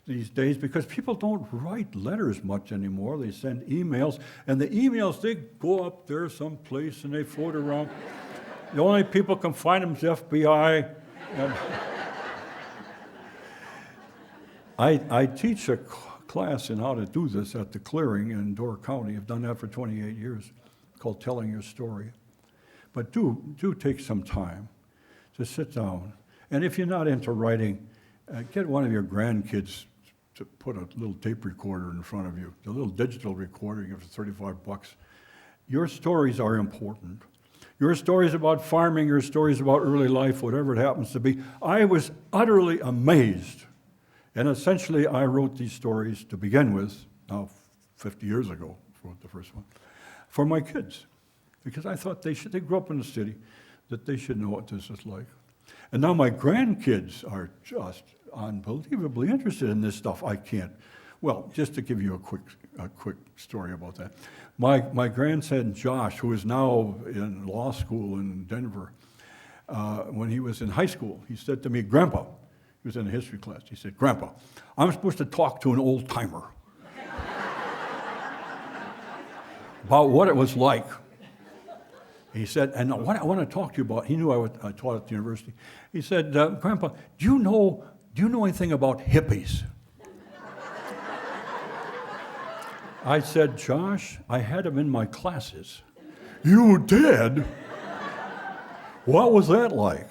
these days because people don't write letters much anymore. They send emails, and the emails, they go up there someplace and they float around. The only people can find them is FBI. And I teach a class in how to do this at the Clearing in Door County. I've done that for 28 years, called Telling Your Story. But do take some time to sit down. And if you're not into writing, get one of your grandkids to put a little tape recorder in front of you, a little digital recorder, you give it $35. Your stories are important. Your stories about farming, your stories about early life, whatever it happens to be. I was utterly amazed. And essentially, I wrote these stories to begin with, now 50 years ago, I wrote the first one, for my kids. Because I thought they grew up in the city, that they should know what this is like. And now my grandkids are just unbelievably interested in this stuff. I can't. Well, just to give you a quick story about that. My grandson Josh, who is now in law school in Denver, when he was in high school, he said to me, Grandpa, he was in a history class, he said, Grandpa, I'm supposed to talk to an old timer about what it was like. He said, and what I want to talk to you about, he knew I taught at the university. He said, Grandpa, do you know anything about hippies? I said, Josh, I had them in my classes. You did? What was that like?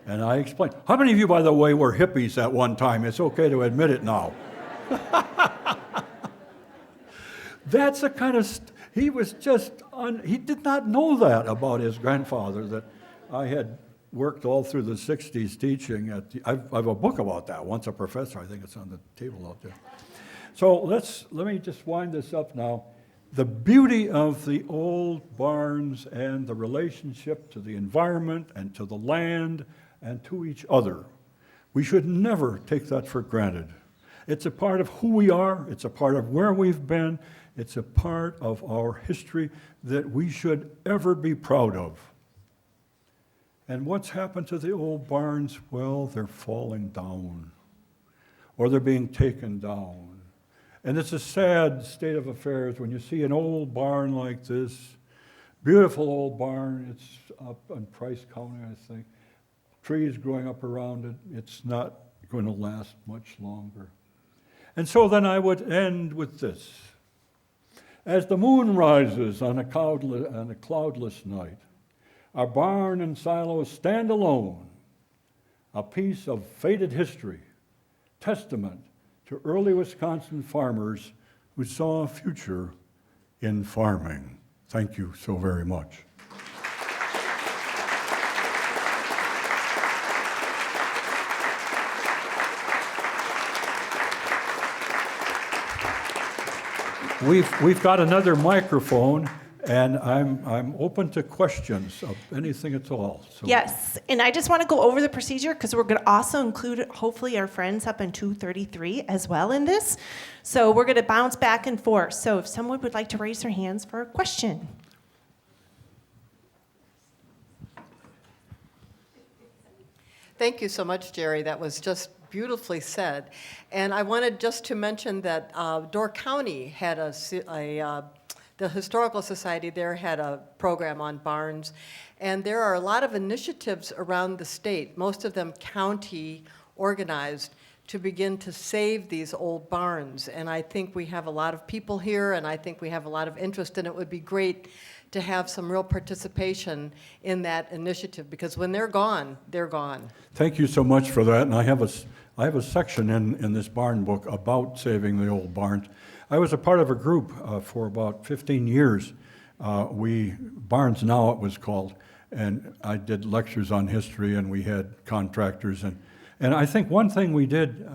And I explained. How many of you, by the way, were hippies at one time? It's okay to admit it now. That's the kind of, he was just, he did not know that about his grandfather, that I had worked all through the 60s teaching at I have a book about that, Once a Professor. I think it's on the table out there. So let me just wind this up now. The beauty of the old barns and the relationship to the environment and to the land and to each other. We should never take that for granted. It's a part of who we are. It's a part of where we've been. It's a part of our history that we should ever be proud of. And what's happened to the old barns? Well, they're falling down, or they're being taken down. And it's a sad state of affairs when you see an old barn like this, beautiful old barn. It's up in Price County, I think. Trees growing up around it. It's not going to last much longer. And so then I would end with this. As the moon rises on a cloudless night, our barn and silos stand alone, a piece of faded history, testament to early Wisconsin farmers who saw a future in farming. Thank you so very much. we've got another microphone, and I'm open to questions of anything at all. So. Yes, and I just want to go over the procedure because we're going to also include, hopefully, our friends up in 233 as well in this. So we're going to bounce back and forth. So if someone would like to raise their hands for a question. Thank you so much, Jerry. That was just beautifully said. And I wanted just to mention that Door County had the Historical Society there had a program on barns. And there are a lot of initiatives around the state, most of them county organized, to begin to save these old barns. And I think we have a lot of people here, and I think we have a lot of interest, and it would be great to have some real participation in that initiative, because when they're gone, they're gone. Thank you so much for that, and I have a section in this barn book about saving the old barns. I was a part of a group for about 15 years. Barns Now it was called, and I did lectures on history, and we had contractors, and I think one thing we did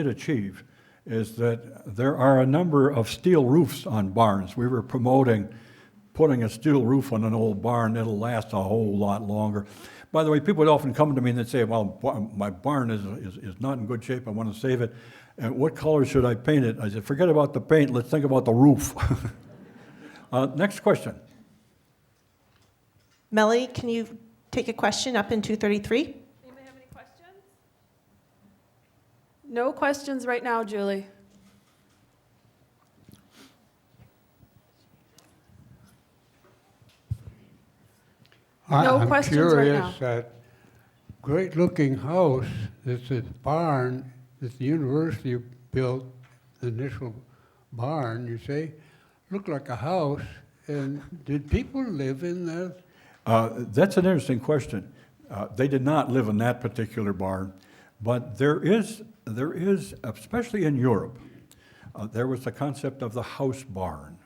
achieve is that there are a number of steel roofs on barns. We were promoting putting a steel roof on an old barn. It'll last a whole lot longer. By the way, people would often come to me and they'd say, well, my barn is not in good shape. I want to save it. And what color should I paint it? I said, forget about the paint. Let's think about the roof. Next question. Melanie, can you take a question up in 233? Anybody have any questions? No questions right now, Julie. No questions right now. I'm curious, that great-looking house, that's a barn that the university built, the initial barn, you say, looked like a house, and did people live in that? That's an interesting question. They did not live in that particular barn, but there is, especially in Europe, there was the concept of the house barn.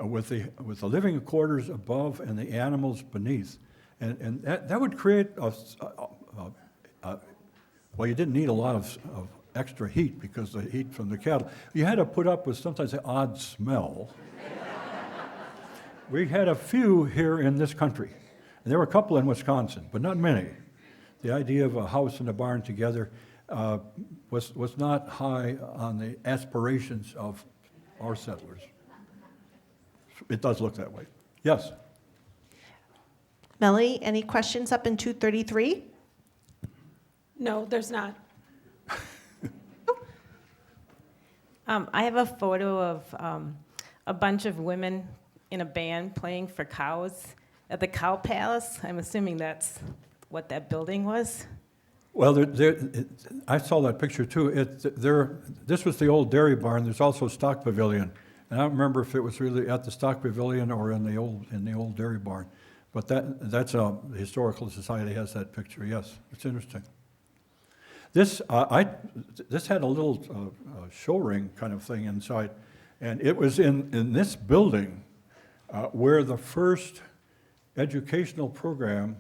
With the living quarters above and the animals beneath. And that would create well, you didn't need a lot of extra heat because the heat from the cattle. You had to put up with sometimes an odd smell. We had a few here in this country. And there were a couple in Wisconsin, but not many. The idea of a house and a barn together was not high on the aspirations of our settlers. It does look that way. Yes? Melanie, any questions up in 233? No, there's not. I have a photo of a bunch of women in a band playing for cows at the Cow Palace. I'm assuming that's what that building was. Well, I saw that picture too. This was the old dairy barn. There's also a stock pavilion. And I don't remember if it was really at the stock pavilion or in the old dairy barn. But that's the Historical Society has that picture. Yes, it's interesting. This had a little show ring kind of thing inside, and it was in this building where the first educational program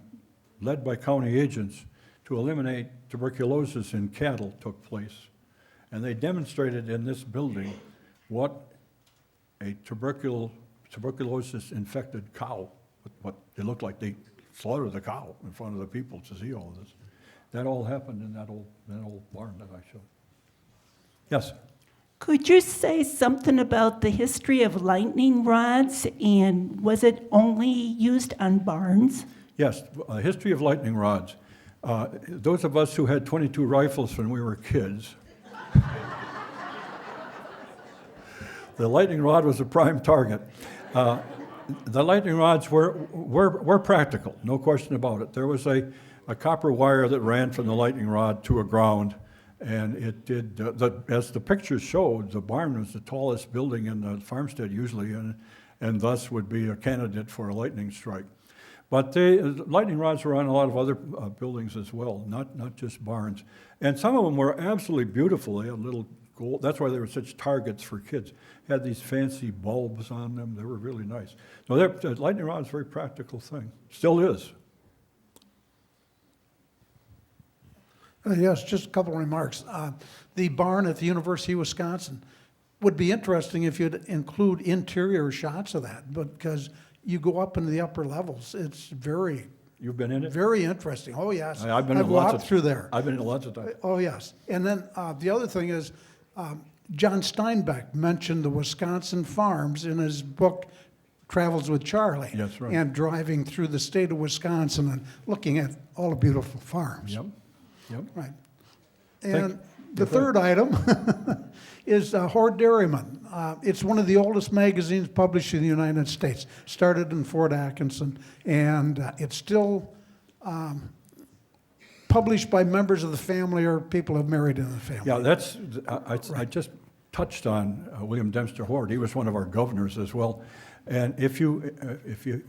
led by county agents to eliminate tuberculosis in cattle took place. And they demonstrated in this building what a tuberculosis-infected cow, what it looked like. They slaughtered the cow in front of the people to see all of this. That all happened in that old barn that I showed. Yes? Could you say something about the history of lightning rods, and was it only used on barns? Yes, history of lightning rods. Those of us who had 22 rifles when we were kids, the lightning rod was a prime target. The lightning rods were practical, no question about it. There was a copper wire that ran from the lightning rod to a ground, and it did, as the pictures showed, the barn was the tallest building in the farmstead usually, and thus would be a candidate for a lightning strike. But the lightning rods were on a lot of other buildings as well, not just barns. And some of them were absolutely beautiful. They had little gold. That's why they were such targets for kids. Had these fancy bulbs on them. They were really nice. So the lightning rod is a very practical thing. Still is. Yes, just a couple of remarks. The barn at the University of Wisconsin, would be interesting if you'd include interior shots of that, because you go up into the upper levels. It's very, You've been in it? very interesting. Oh, yes. I've been in I've lots walked of- through there. I've been in lots of times. Oh, yes. And then the other thing is, John Steinbeck mentioned the Wisconsin farms in his book, Travels with Charlie. That's right. And driving through the state of Wisconsin and looking at all the beautiful farms. Yep, yep. Right. And the third item is Horde Dairyman. It's one of the oldest magazines published in the United States. Started in Fort Atkinson, and it's still published by members of the family or people who have married into the family. Yeah, that's, I just touched on William Dempster Horde. He was one of our governors as well. And if you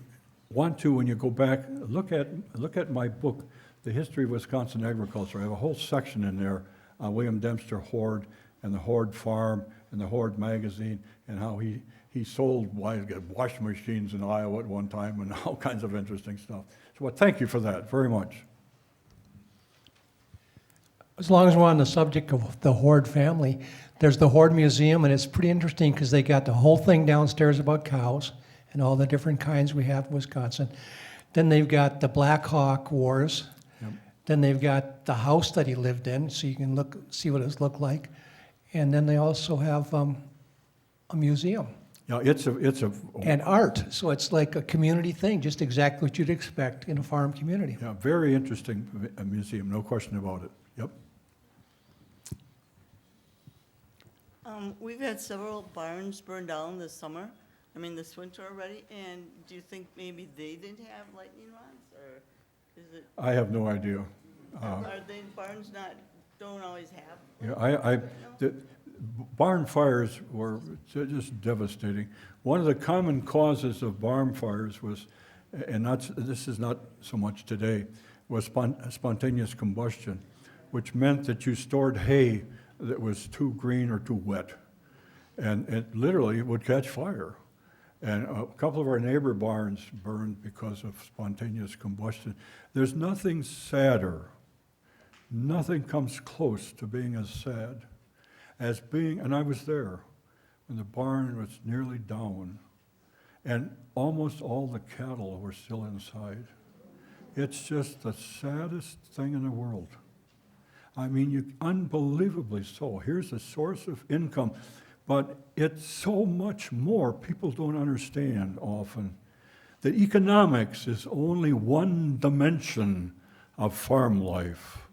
want to, when you go back, look at my book, The History of Wisconsin Agriculture. I have a whole section in there on William Dempster Horde and the Horde Farm and the Horde magazine and how he sold washing machines in Iowa at one time and all kinds of interesting stuff. So well, thank you for that very much. As long as we're on the subject of the Horde family, there's the Horde Museum, and it's pretty interesting because they got the whole thing downstairs about cows and all the different kinds we have in Wisconsin. Then they've got the Black Hawk Wars. Yep. Then they've got the house that he lived in, so you can see what it looked like. And then they also have a museum Yeah, it's a and art. So it's like a community thing, just exactly what you'd expect in a farm community. yeah, very interesting museum, no question about it. Yep. We've had several barns burned down this summer, this winter already, and do you think maybe they didn't have lightning rods, or is it, I have no idea. are they, barns don't always have? Yeah, the barn fires were just devastating. One of the common causes of barn fires was, and this is not so much today, was spontaneous combustion, which meant that you stored hay that was too green or too wet, and it literally would catch fire. And a couple of our neighbor barns burned because of spontaneous combustion. There's nothing sadder, nothing comes close to being as sad as being, and I was there, when the barn was nearly down, and almost all the cattle were still inside. It's just the saddest thing in the world. Unbelievably so. Here's a source of income, but it's so much more. People don't understand often that economics is only one dimension of farm life.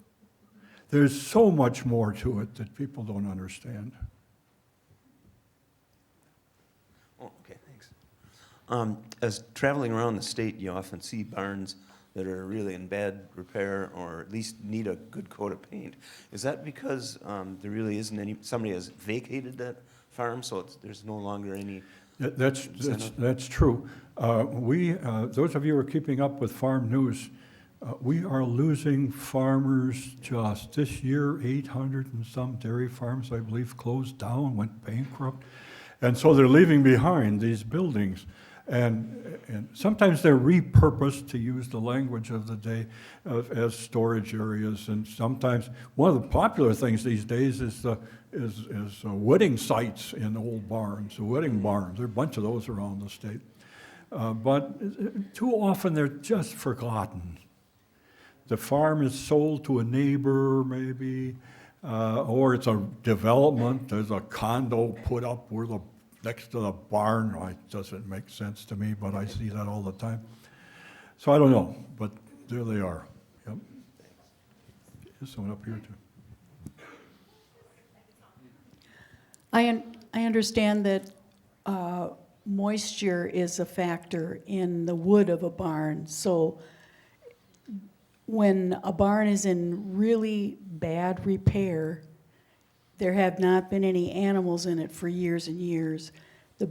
There's so much more to it that people don't understand. Oh, okay, thanks. As traveling around the state, you often see barns that are really in bad repair or at least need a good coat of paint. Is that because there really isn't somebody has vacated that farm, so there's no longer any? That's true. Those of you who are keeping up with farm news, we are losing farmers just this year. 800 and some dairy farms, I believe, closed down, went bankrupt. And so they're leaving behind these buildings. And sometimes they're repurposed, to use the language of the day, as storage areas. And sometimes one of the popular things these days is wedding sites in old barns, wedding barns. There are a bunch of those around the state. But too often they're just forgotten. The farm is sold to a neighbor, maybe, or it's a development. There's a condo put up next to the barn. It doesn't make sense to me, but I see that all the time. So I don't know, but there they are. Yep. There's someone up here too. I understand that moisture is a factor in the wood of a barn. So when a barn is in really bad repair, there have not been any animals in it for years and years. The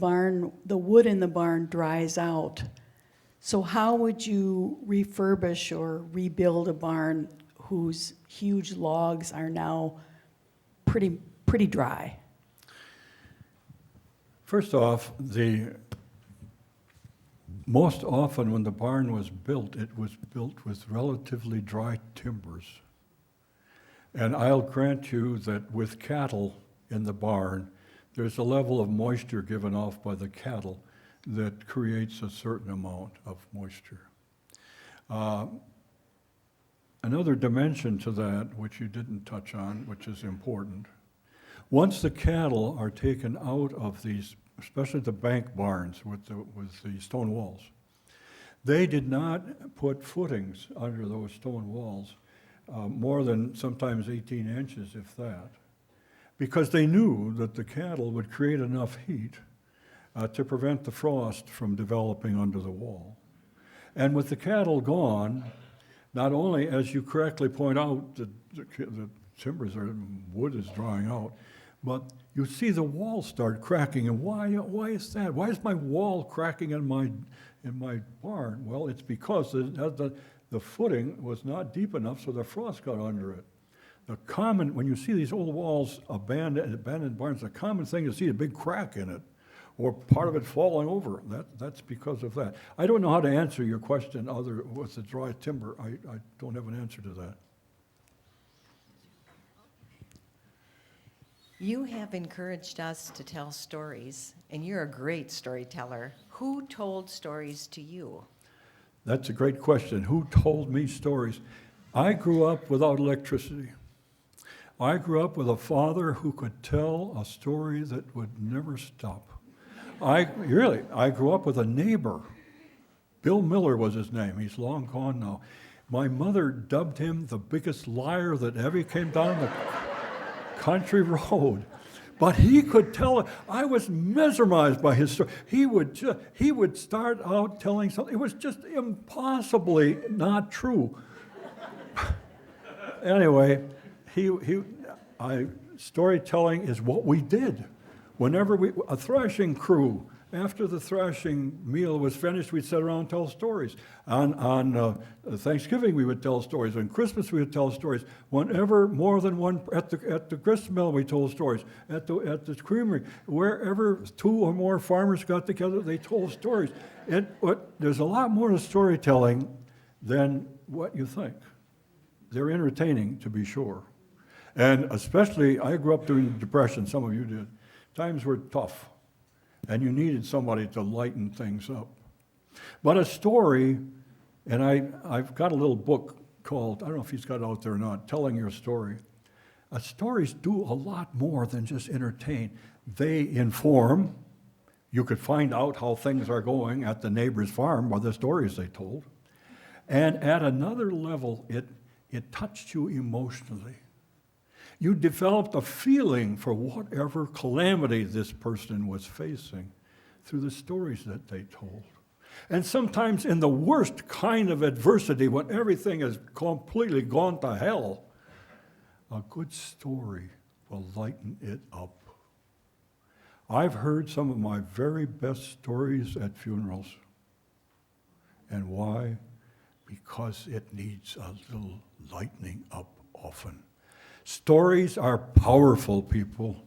wood in the barn dries out. So how would you refurbish or rebuild a barn whose huge logs are now pretty dry? First off, most often when the barn was built, it was built with relatively dry timbers. And I'll grant you that with cattle in the barn, there's a level of moisture given off by the cattle that creates a certain amount of moisture. Another dimension to that, which you didn't touch on, which is important, once the cattle are taken out of these, especially the bank barns with the stone walls, they did not put footings under those stone walls more than sometimes 18 inches, if that, because they knew that the cattle would create enough heat to prevent the frost from developing under the wall. And with the cattle gone, not only, as you correctly point out, the timbers wood is drying out, but you see the walls start cracking. And why is that? Why is my wall cracking in my barn? Well, it's because the footing was not deep enough, so the frost got under it. When you see these old walls, abandoned barns, the common thing is to see a big crack in it, or part of it falling over. That's because of that. I don't know how to answer your question with the dry timber. I don't have an answer to that. You have encouraged us to tell stories, and you're a great storyteller. Who told stories to you? That's a great question. Who told me stories? I grew up without electricity. I grew up with a father who could tell a story that would never stop. I grew up with a neighbor. Bill Miller was his name. He's long gone now. My mother dubbed him the biggest liar that ever came down the country road. But he could tell it. I was mesmerized by his story. He would start out telling something. It was just impossibly not true. Anyway, storytelling is what we did. Whenever a thrashing crew, after the thrashing meal was finished, we'd sit around and tell stories. On Thanksgiving, we would tell stories. On Christmas, we would tell stories. Whenever more than one, at the grist mill, we told stories. At the creamery, wherever two or more farmers got together, they told stories. There's a lot more to storytelling than what you think. They're entertaining, to be sure. And especially, I grew up during the Depression, some of you did. Times were tough, and you needed somebody to lighten things up. But a story, and I've got a little book called, I don't know if he's got it out there or not, Telling Your Story. Stories do a lot more than just entertain. They inform. You could find out how things are going at the neighbor's farm by the stories they told. And at another level, it touched you emotionally. You developed a feeling for whatever calamity this person was facing through the stories that they told. And sometimes in the worst kind of adversity, when everything has completely gone to hell, a good story will lighten it up. I've heard some of my very best stories at funerals. And why? Because it needs a little lightening up often. Stories are powerful, people.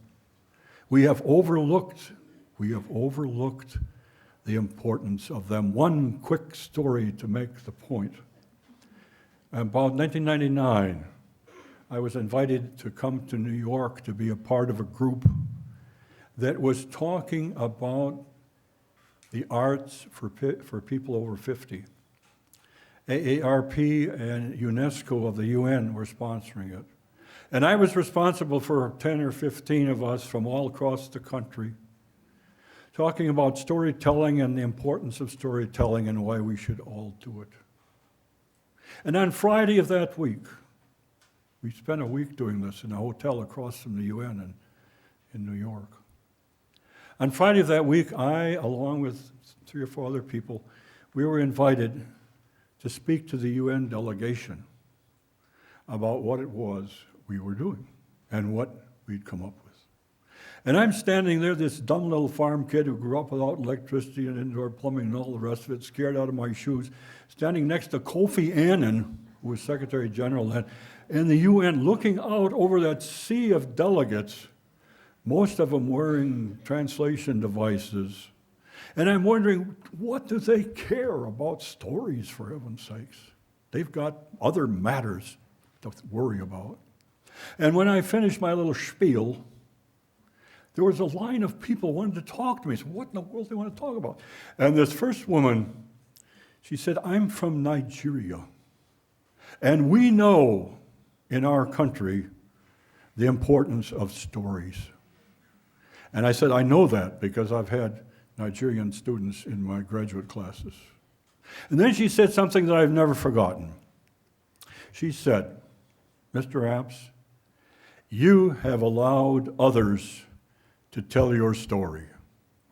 We have overlooked the importance of them. One quick story to make the point. About 1999, I was invited to come to New York to be a part of a group that was talking about the arts for people over 50. AARP and UNESCO of the UN were sponsoring it. And I was responsible for 10 or 15 of us from all across the country, talking about storytelling and the importance of storytelling and why we should all do it. And on Friday of that week, we spent a week doing this in a hotel across from the UN in New York. On Friday of that week, I, along with 3 or 4 other people, we were invited to speak to the UN delegation about what it was we were doing and what we'd come up with. And I'm standing there, this dumb little farm kid who grew up without electricity and indoor plumbing and all the rest of it, scared out of my shoes, standing next to Kofi Annan, who was Secretary General then, in the UN, looking out over that sea of delegates, most of them wearing translation devices. And I'm wondering, what do they care about stories, for heaven's sakes? They've got other matters to worry about. And when I finished my little spiel, there was a line of people wanting to talk to me. I said, what in the world do they want to talk about? And this first woman, she said, I'm from Nigeria. And we know in our country the importance of stories. And I said, I know that because I've had Nigerian students in my graduate classes. And then she said something that I've never forgotten. She said, Mr. Apps, you have allowed others to tell your story.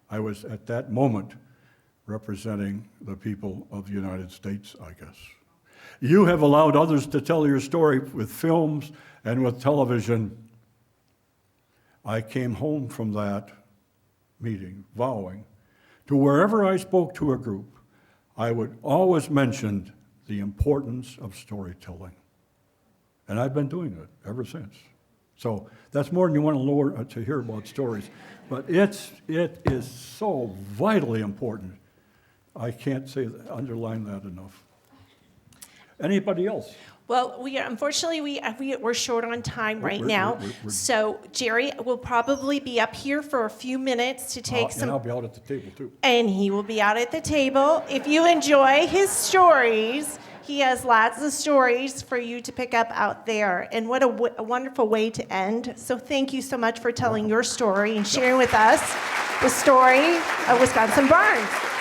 I was at that moment representing the people of the United States, I guess. You have allowed others to tell your story with films and with television. I came home from that meeting vowing to wherever I spoke to a group, I would always mention the importance of storytelling. And I've been doing it ever since. So that's more than you want to hear about stories. But it is so vitally important. I can't underline that enough. Anybody else? Well, unfortunately, we're short on time right now. So Jerry will probably be up here for a few minutes to take some. And I'll be out at the table, too. And he will be out at the table. If you enjoy his stories, he has lots of stories for you to pick up out there. And what a wonderful way to end. So thank you so much for telling your story and sharing with us the story of Wisconsin Barns.